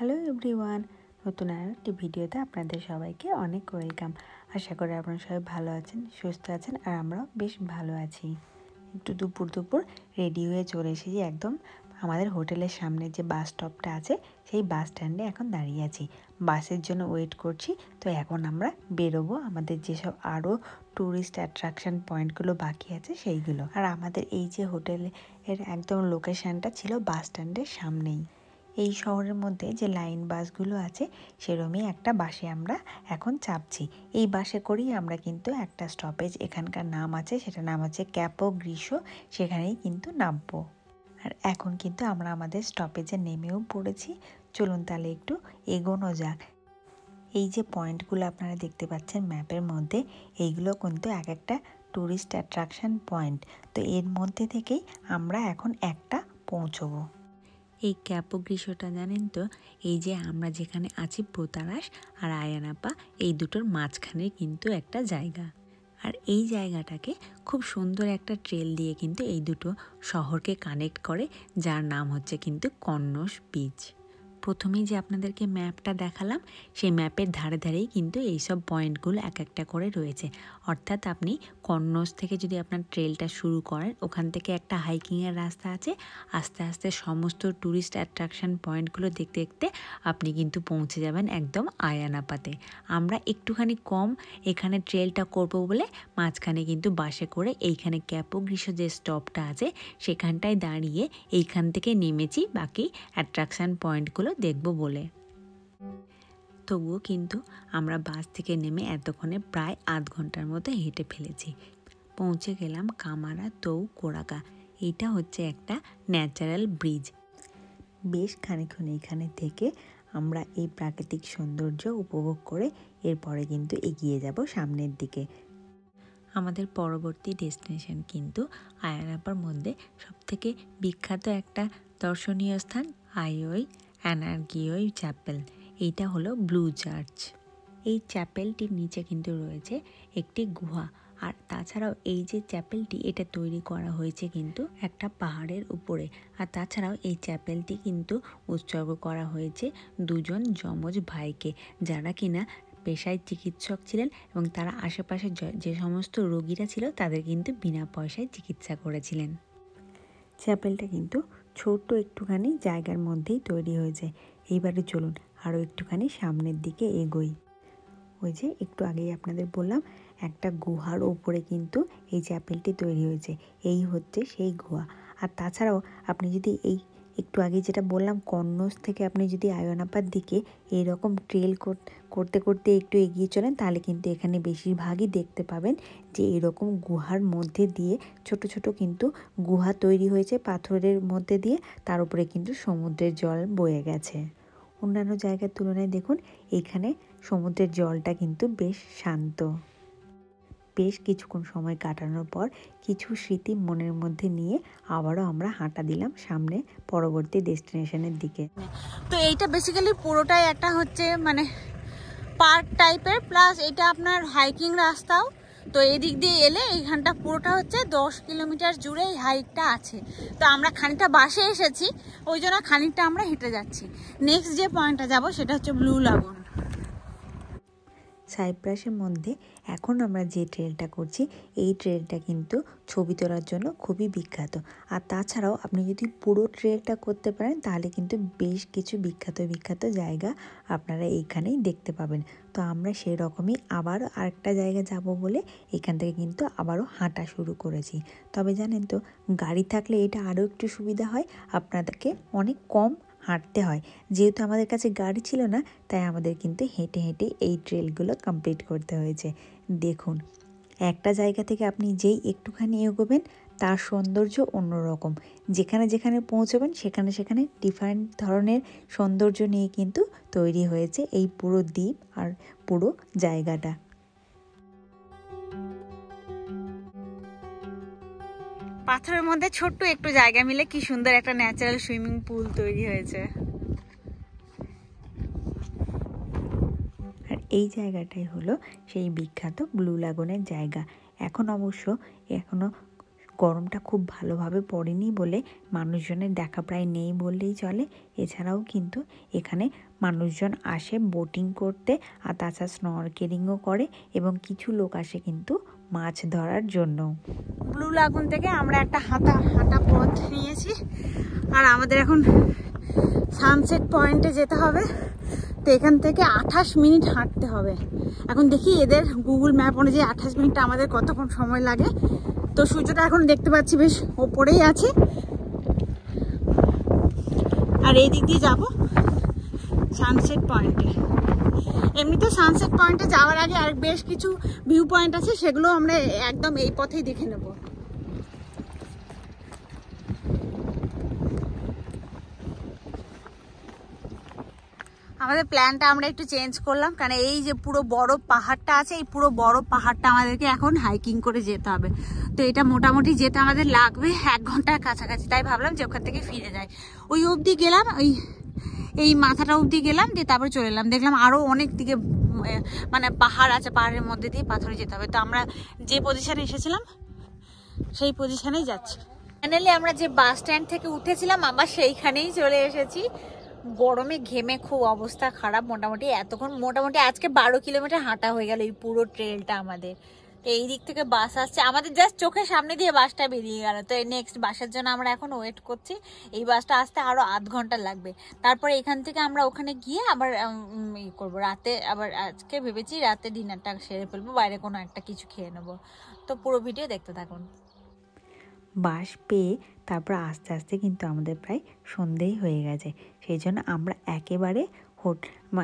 Hello everyone, নতুন আরেকটি ভিডিওতে আপনাদের সবাইকে অনেক ওয়েলকাম। আশা করি আপনারা সবাই ভালো আছেন, সুস্থ আছেন, আর আমরাও বেশ ভালো আছি। একটু দুপুর রেডি হয়ে চলে এসেছি একদম আমাদের হোটেলের সামনে যে বাস স্টপটা আছে সেই বাস স্ট্যান্ডে এখন দাঁড়িয়ে আছি। বাসের জন্য ওয়েট করছি। তো এখন আমরা বেরোবো আমাদের যেসব আরও ট্যুরিস্ট অ্যাট্রাকশন পয়েন্টগুলো বাকি আছে সেইগুলো। আর আমাদের এই যে হোটেলের একদম লোকেশানটা ছিল বাস স্ট্যান্ডের সামনেই। এই শহরের মধ্যে যে লাইন বাসগুলো আছে সেরকমই একটা বাসে আমরা এখন চাপছি। এই বাসে করেই আমরা কিন্তু একটা স্টপেজ এখানকার নাম আছে, সেটা নাম হচ্ছে ক্যাপো গ্রিসো, সেখানেই কিন্তু নামবো। আর এখন কিন্তু আমরা আমাদের স্টপেজে নেমেও পড়েছি। চলুন তাহলে একটু এগোনো যাক। এই যে পয়েন্টগুলো আপনারা দেখতে পাচ্ছেন ম্যাপের মধ্যে, এইগুলো কিন্তু এক একটা ট্যুরিস্ট অ্যাট্রাকশন পয়েন্ট। তো এর মধ্যে থেকেই আমরা এখন একটা পৌঁছবো। এই ক্যাপো গ্রিসোটা জানেন তো, এই যে আমরা যেখানে আছি পোতারাস আর আয়ানাপা, এই দুটোর মাঝখানে কিন্তু একটা জায়গা। আর এই জায়গাটাকে খুব সুন্দর একটা ট্রেল দিয়ে কিন্তু এই দুটো শহরকে কানেক্ট করে, যার নাম হচ্ছে কিন্তু কন্নস বিচ। প্রথমেই যে আপনাদেরকে ম্যাপটা দেখালাম, সেই ম্যাপের ধারে ধারেই কিন্তু এইসব পয়েন্টগুলো এক একটা করে রয়েছে। অর্থাৎ আপনি কন্নস থেকে যদি আপনার ট্রেলটা শুরু করেন, ওখান থেকে একটা হাইকিংয়ের রাস্তা আছে, আস্তে আস্তে সমস্ত ট্যুরিস্ট অ্যাট্রাকশন পয়েন্টগুলো দেখতে দেখতে আপনি কিন্তু পৌঁছে যাবেন একদম আয়ানাপাতে। আমরা একটুখানি কম এখানে ট্রেলটা করব বলে মাঝখানে কিন্তু বাসে করে এইখানে ক্যাপো গ্রিসো যে স্টপটা আছে সেখানটায় দাঁড়িয়ে এইখান থেকে নেমেছি বাকি অ্যাট্রাকশন পয়েন্টগুলো দেখব বলে। তবুও কিন্তু আমরা বাস থেকে নেমে এতক্ষণে প্রায় আধ ঘন্টার মতো হেঁটে ফেলেছি। পৌঁছে গেলাম কামারা তৌ কোরাগা। এইটা হচ্ছে একটা ন্যাচারাল ব্রিজ। বেশ খানিকক্ষণ এইখানে থেকে আমরা এই প্রাকৃতিক সৌন্দর্য উপভোগ করে এরপরে কিন্তু এগিয়ে যাব সামনের দিকে। আমাদের পরবর্তী ডেস্টিনেশন কিন্তু আয়ানাপার মধ্যে সবথেকে বিখ্যাত একটা দর্শনীয় স্থান আইওই অ্যানার্গিওই চ্যাপেল। এইটা হলো ব্লু চার্চ। এই চ্যাপেলটির নিচে কিন্তু রয়েছে একটি গুহা। আর তাছাড়াও এই যে চ্যাপেলটি, এটা তৈরি করা হয়েছে কিন্তু একটা পাহাড়ের উপরে। আর তাছাড়াও এই চ্যাপেলটি কিন্তু উৎসর্গ করা হয়েছে দুজন যমজ ভাইকে, যারা কিনা পেশায় চিকিৎসক ছিলেন এবং তারা আশেপাশে যে সমস্ত রোগীরা ছিল তাদের কিন্তু বিনা পয়সায় চিকিৎসা করেছিলেন। চ্যাপেলটা কিন্তু ছোট্ট একটুখানি জায়গার মধ্যেই তৈরি হয়েছে। এইবারে চলুন আরও একটুখানি সামনের দিকে এগোই। ওই যে একটু আগেই আপনাদের বললাম একটা গুহার ওপরে কিন্তু এই চ্যাপেলটি তৈরি হয়েছে, এই হচ্ছে সেই গুহা। আর তাছাড়াও আপনি যদি এই একটু আগে যেটা বললাম কন্নস থেকে আপনি যদি আয়ানাপার দিকে এইরকম ট্রেল করতে করতে একটু এগিয়ে চলেন, তাহলে কিন্তু এখানে বেশিরভাগই দেখতে পাবেন যে এরকম গুহার মধ্যে দিয়ে ছোট ছোট কিন্তু গুহা তৈরি হয়েছে পাথরের মধ্যে দিয়ে, তার উপরে কিন্তু সমুদ্রের জল বয়ে গেছে। অন্যান্য জায়গার তুলনায় দেখুন এইখানে সমুদ্রের জলটা কিন্তু বেশ শান্ত। বেশ কিছুক্ষণ সময় কাটানোর পর কিছু স্মৃতি মনের মধ্যে নিয়ে আবারও আমরা হাঁটা দিলাম সামনে পরবর্তী ডেস্টিনেশনের দিকে। তো এইটা বেসিক্যালি পুরোটাই একটা হচ্ছে মানে পার্ক টাইপের, প্লাস এটা আপনার হাইকিং রাস্তাও। তো এদিক দিয়ে এলে এইখানটা পুরোটা হচ্ছে 10 কিলোমিটার জুড়ে এই হাইকটা আছে। তো আমরা খানিকটা বাসে এসেছি, ওই জন্য খানিকটা আমরা হেঁটে যাচ্ছি। নেক্সট যে পয়েন্টটা যাব সেটা হচ্ছে ব্লু লাগুন। সাইপ্রাসের মধ্যে এখন আমরা যে ট্রেলটা করছি, এই ট্রেলটা কিন্তু ছবি তোলার জন্য খুবই বিখ্যাত। আর তাছাড়াও আপনি যদি পুরো ট্রেলটা করতে পারেন তাহলে কিন্তু বেশ কিছু বিখ্যাত জায়গা আপনারা এইখানেই দেখতে পাবেন। তো আমরা সেই রকমই আবার আরেকটা জায়গা যাব বলে এখান থেকে কিন্তু আবারও হাঁটা শুরু করেছি। তবে জানেন তো, গাড়ি থাকলে এটা আরও একটু সুবিধা হয়, আপনাদেরকে অনেক কম হাঁটতে হয়। যেহেতু আমাদের কাছে গাড়ি ছিল না, তাই আমাদের কিন্তু হেঁটে হেঁটে এই ট্রেলগুলো কমপ্লিট করতে হয়েছে। দেখুন, একটা জায়গা থেকে আপনি যেই একটুখানি এগোবেন তার সৌন্দর্য অন্যরকম। যেখানে যেখানে পৌঁছবেন সেখানে সেখানে ডিফারেন্ট ধরনের সৌন্দর্য নিয়ে কিন্তু তৈরি হয়েছে এই পুরো দ্বীপ আর পুরো জায়গাটা। পাথরের মধ্যে ছোট্ট একটু জায়গা মিলে কি সুন্দর একটা ন্যাচারাল সুইমিং পুল তৈরি হয়েছে। আর এই জায়গাটাই হলো সেই বিখ্যাত ব্লু লাগুনের জায়গা। এখন অবশ্য এখনও গরমটা খুব ভালোভাবে পড়েনি বলে মানুষজনের দেখা প্রায় নেই বললেই চলে। এছাড়াও কিন্তু এখানে মানুষজন আসে বোটিং করতে, আর তাছাড়া স্নরকেলিংও করে, এবং কিছু লোক আসে কিন্তু মাছ ধরার জন্য। ব্লু লাগুন থেকে আমরা একটা হাঁটা পথ নিয়েছি, আর আমাদের এখন সানসেট পয়েন্টে যেতে হবে। তো এখান থেকে 28 মিনিট হাঁটতে হবে। এখন দেখি এদের গুগল ম্যাপ অনুযায়ী 28 মিনিটটা আমাদের কতক্ষণ সময় লাগে। তো সূর্যটা এখন দেখতে পাচ্ছি বেশ ওপরেই আছে, আর এই দিক দিয়ে যাবো সানসেট পয়েন্টে। এমনিতে সানসেট পয়েন্টে যাওয়ার আগে আর বেশ কিছু ভিউ পয়েন্ট আছে, সেগুলো আমরা একদম এই পথেই দেখে নেব। আমাদের প্ল্যানটা আমরা একটু চেঞ্জ করলাম, কারণ এই যে পুরো বড় পাহাড়টা আছে, এই পুরো বড় পাহাড়টা আমাদেরকে এখন হাইকিং করে যেতে হবে। তো এটা মোটামুটি যেতে আমাদের লাগবে 1 ঘন্টার কাছাকাছি। তাই ভাবলাম যে ওখান থেকে ফিরে যাই। ওই অবধি গেলাম, এই মাথাটা অবধি গেলাম, দিয়ে তারপরে চলে এলাম। দেখলাম আরও অনেক দিকে মানে পাহাড় আছে, পাহাড়ের মধ্যে দিয়ে পাথরে যেতে হবে। তো আমরা যে পজিশনে এসেছিলাম সেই পজিশনেই যাচ্ছি। ফাইনালি আমরা যে বাস স্ট্যান্ড থেকে উঠেছিলাম আবার সেইখানেই চলে এসেছি। গরমে ঘেমে খুব অবস্থা খারাপ। মোটামুটি আজকে 12 কিলোমিটার হাঁটা হয়ে গেল এই পুরো ট্রেলটা আমাদের। তো এই দিক থেকে বাস আসছে, আমাদের জাস্ট চোখের সামনে দিয়ে বাসটা বেরিয়ে গেল। তো নেক্সট বাসের জন্য আমরা এখন ওয়েট করছি। এই বাসটা আসতে আরো আধ ঘন্টা লাগবে। তারপরে এখান থেকে আমরা ওখানে গিয়ে আবার করবো রাতে। আবার আজকে ভেবেছি রাতে ডিনারটা সেরে ফেলবো, বাইরে কোনো একটা কিছু খেয়ে নেবো। তো পুরো ভিডিও দেখতে থাকুন। বাস পেয়ে তারপর আস্তে আস্তে কিন্তু আমাদের প্রায় সন্ধেই হয়ে গেছে। সেই জন্য আমরা একেবারে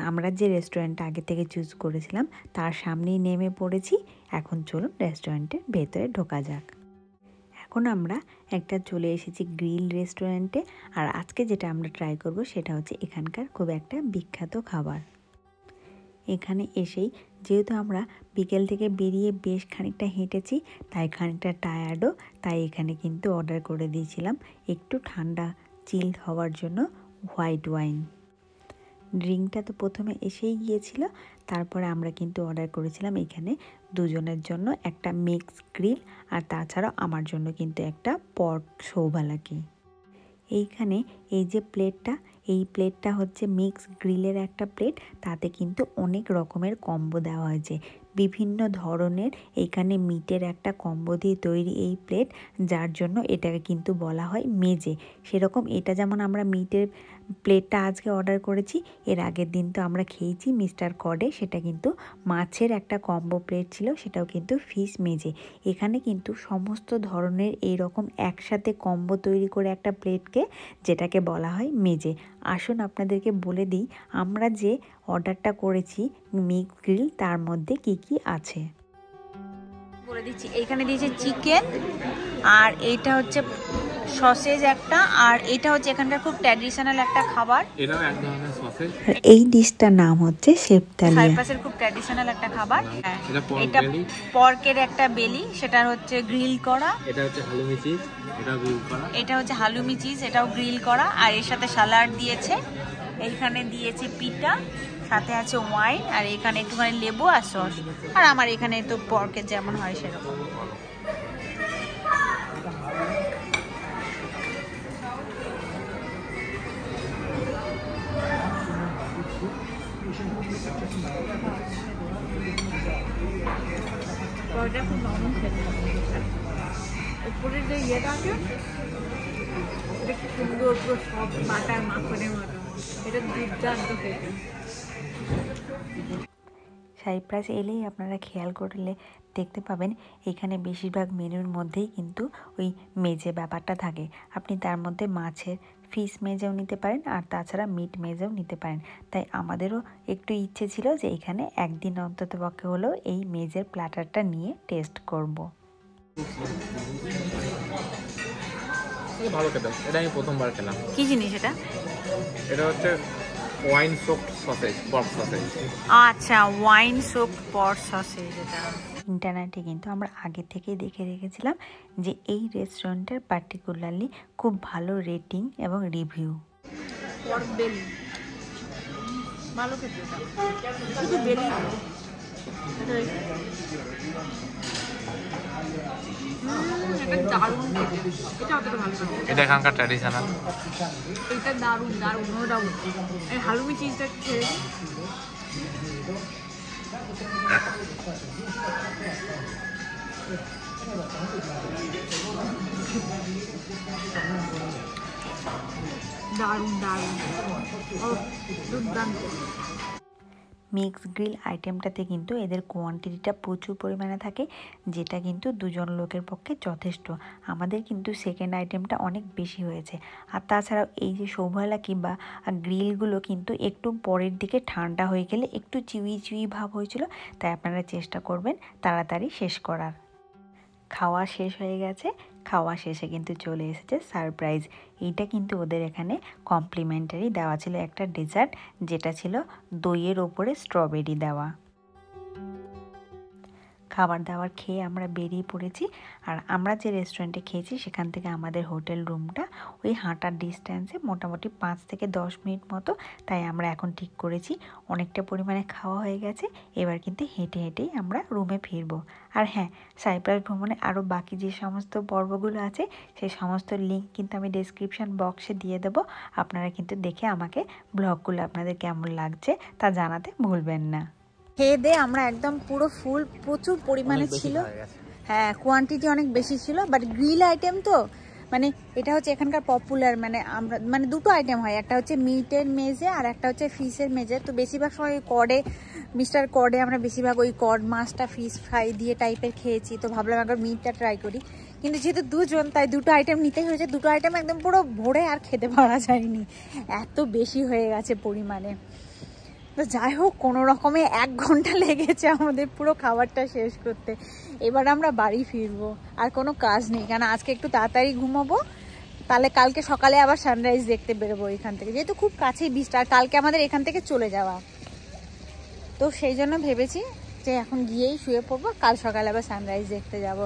আমরা যে রেস্টুরেন্টটা আগে থেকে চুজ করেছিলাম তার সামনেই নেমে পড়েছি। এখন চলুন রেস্টুরেন্টের ভেতরে ঢোকা যাক। এখন আমরা একটা চলে এসেছি গ্রিল রেস্টুরেন্টে, আর আজকে যেটা আমরা ট্রাই করব সেটা হচ্ছে এখানকার খুব একটা বিখ্যাত খাবার। এখানে এসেই যেহেতু আমরা বিকেল থেকে বেরিয়ে বেশ খানিকটা হেঁটেছি, তাই খানিকটা টায়ার্ডও, তাই এখানে কিন্তু অর্ডার করে দিয়েছিলাম একটু ঠান্ডা চিল হওয়ার জন্য হোয়াইট ওয়াইন। ড্রিঙ্কটা তো প্রথমে এসেই গিয়েছিল, তারপরে আমরা কিন্তু অর্ডার করেছিলাম এখানে দুজনের জন্য একটা মিক্স গ্রিল, আর তাছাড়াও আমার জন্য কিন্তু একটা পট সৌভালাকি। এইখানে এই যে প্লেটটা, এই প্লেটটা হচ্ছে মিক্স গ্রিলের একটা প্লেট, তাতে কিন্তু অনেক রকমের কম্বো দেওয়া হয়েছে, বিভিন্ন ধরনের এইখানে মিটের একটা কম্বো দিয়ে তৈরি এই প্লেট, যার জন্য এটাকে কিন্তু বলা হয় মেজে। সেরকম এটা যেমন আমরা মিটের প্লেটটা আজকে অর্ডার করেছি, এর আগের দিন তো আমরা খেয়েছি মিস্টার কডে, সেটা কিন্তু মাছের একটা কম্বো প্লেট ছিল, সেটাও কিন্তু ফিশ মেজে। এখানে কিন্তু সমস্ত ধরনের এই রকম একসাথে কম্বো তৈরি করে একটা প্লেটকে যেটাকে বলা হয় মেজে। আসুন আপনাদেরকে বলে দিই আমরা যে অর্ডারটা করেছি মিক্স গ্রিল তার মধ্যে কি কি আছে বলে দিচ্ছি। এইখানে দিয়েছে চিকেন, আর এইটা হচ্ছে সসেজ একটা, আর এটা হচ্ছে এখানকার খুব ট্র্যাডিশনাল একটা খাবার। এটাও এক ধরনের সসেজ। এই ডিশটার নাম হচ্ছে শেফতালিয়া। সাইপ্রাসের খুব ট্র্যাডিশনাল একটা খাবার। এটা পর্কের একটা বেলি, সেটা হচ্ছে গ্রিল করা। এটা হচ্ছে হালুমি চিজ, এটাও গ্রিল করা। এটা হচ্ছে হালুমি চিজ, এটাও গ্রিল করা, আর এর সাথে সালাড দিয়েছে। এইখানে দিয়েছে পিটা, সাথে আছে ওয়াইন, আর এখানে একটুখানি লেবু আর সস। আর আমার এখানে তো পর্কের যেমন হয় সেরকম। উপরে যে ইয়েটা আছে এটা খুব সুন্দর, পুরো সব বাটার মাখনের মতো, এটা দুর্দান্ত খেতে। সাইপ্রাস এলেই আপনারা খেয়াল করলে দেখতে পাবেন এখানে বেশিরভাগ মেনুর মধ্যেই কিন্তু ওই মেজে ব্যাপারটা থাকে। আপনি তার মধ্যে মাছের ফিশ মেজেও নিতে পারেন, আর তাছাড়া মিট মেজেও নিতে পারেন। তাই আমাদেরও একটু ইচ্ছে ছিল যে এখানে একদিন অন্তত পক্ষে হলেও এই মেজের প্ল্যাটারটা নিয়ে টেস্ট করব। ভালো খেতে, এটা আমি প্রথমবার খেলাম। কি জিনিস এটা? এটা হচ্ছে ওয়াইন সোপড সসেজ, পর্ক সসেজ। আচ্ছা, ওয়াইন সোপ পর্ক সসেজ। এটা ইন্টারনেটে কিন্তু আমরা আগে থেকেই দেখে রেখেছিলাম যে এই রেস্টুরেন্টের পার্টিকুলারলি খুব ভালো রেটিং এবং রিভিউ। পর্ক বেলি ভালো খেতে, শুধু বেলি। এটা দারুণ, এটা অতটা ভালো লাগে। এটা এখানকার ট্র্যাডিশনাল। এটা দারুণ দারুণ, নো ডাউট। এই হালুমি চিজটা খেয়ে দারুণ দারুণ, ও দুর্দান্ত। মিক্স গ্রিল আইটেমটাতে কিন্তু এদের কোয়ান্টিটিটা প্রচুর পরিমাণে থাকে, যেটা কিন্তু দুজন লোকের পক্ষে যথেষ্ট। আমাদের কিন্তু সেকেন্ড আইটেমটা অনেক বেশি হয়েছে। আর তাছাড়াও এই যে সৌভালাকি বা গ্রিলগুলো কিন্তু একটু পরের দিকে ঠান্ডা হয়ে গেলে একটু চিউই চিউই ভাব হয়েছিল, তাই আপনারা চেষ্টা করবেন তাড়াতাড়ি শেষ করার। খাওয়া শেষ হয়ে গেছে, খাওয়া শেষে কিন্তু চলে এসেছে সারপ্রাইজ। এইটা কিন্তু ওদের এখানে কমপ্লিমেন্টারি দেওয়া ছিল একটা ডেজার্ট, যেটা ছিল দইয়ের ওপরে স্ট্রবেরি দেওয়া। খাবার দাবার খেয়ে আমরা বেরিয়ে পড়েছি। আর আমরা যে রেস্টুরেন্টে খেয়েছি সেখান থেকে আমাদের হোটেল রুমটা ওই হাঁটার ডিস্ট্যান্সে মোটামুটি 5 থেকে 10 মিনিট মতো। তাই আমরা এখন ঠিক করেছি অনেকটা পরিমাণে খাওয়া হয়ে গেছে, এবার কিন্তু হেঁটে হেঁটেই আমরা রুমে ফিরবো। আর হ্যাঁ, সাইপ্রাস ভ্রমণে আরও বাকি যে সমস্ত পর্বগুলো আছে সেই সমস্ত লিঙ্ক কিন্তু আমি ডেসক্রিপশন বক্সে দিয়ে দেবো। আপনারা কিন্তু দেখে আমাকে ব্লগগুলো আপনাদের কেমন লাগছে তা জানাতে ভুলবেন না। খেয়ে দিয়ে আমরা একদম পুরো ফুল, প্রচুর পরিমাণে ছিল। হ্যাঁ, কোয়ান্টিটি অনেক বেশি ছিল, বাট গ্রিল আইটেম তো মানে এটা হচ্ছে এখানকার পপুলার। মানে আমরা মানে দুটো আইটেম হয়, একটা হচ্ছে মিটের মেজে আর একটা হচ্ছে ফিশের মেজে। তো বেশিরভাগ সময় ওই কডে, মিস্টার কডে আমরা বেশিরভাগ ওই কড মাছটা ফিশ ফ্রাই দিয়ে টাইপের খেয়েছি। তো ভাবলাম একবার মিটটা ট্রাই করি, কিন্তু যেহেতু দুজন তাই দুটো আইটেম নিতেই হয়েছে। দুটো আইটেম একদম পুরো ভরে আর খেতে পারা যায়নি, এত বেশি হয়ে গেছে পরিমাণে। তো যাই হোক, কোনো রকমে 1 ঘন্টা লেগেছে আমাদের পুরো খাবারটা শেষ করতে। এবার আমরা বাড়ি ফিরবো, আর কোনো কাজ নেই, কারণ আজকে একটু তাড়াতাড়ি ঘুমাবো। তাহলে কালকে সকালে আবার সানরাইজ দেখতে বেরোবো এখান থেকে, যেহেতু খুব কাছেই বিচটা, আর কালকে আমাদের এখান থেকে চলে যাওয়া। তো সেই জন্য ভেবেছি যে এখন গিয়েই শুয়ে পড়বো, কাল সকালে আবার সানরাইজ দেখতে যাব।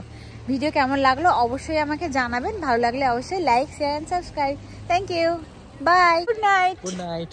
ভিডিও কেমন লাগলো অবশ্যই আমাকে জানাবেন, ভালো লাগলে অবশ্যই like, share and subscribe. Thank you, bye, good night. Good night.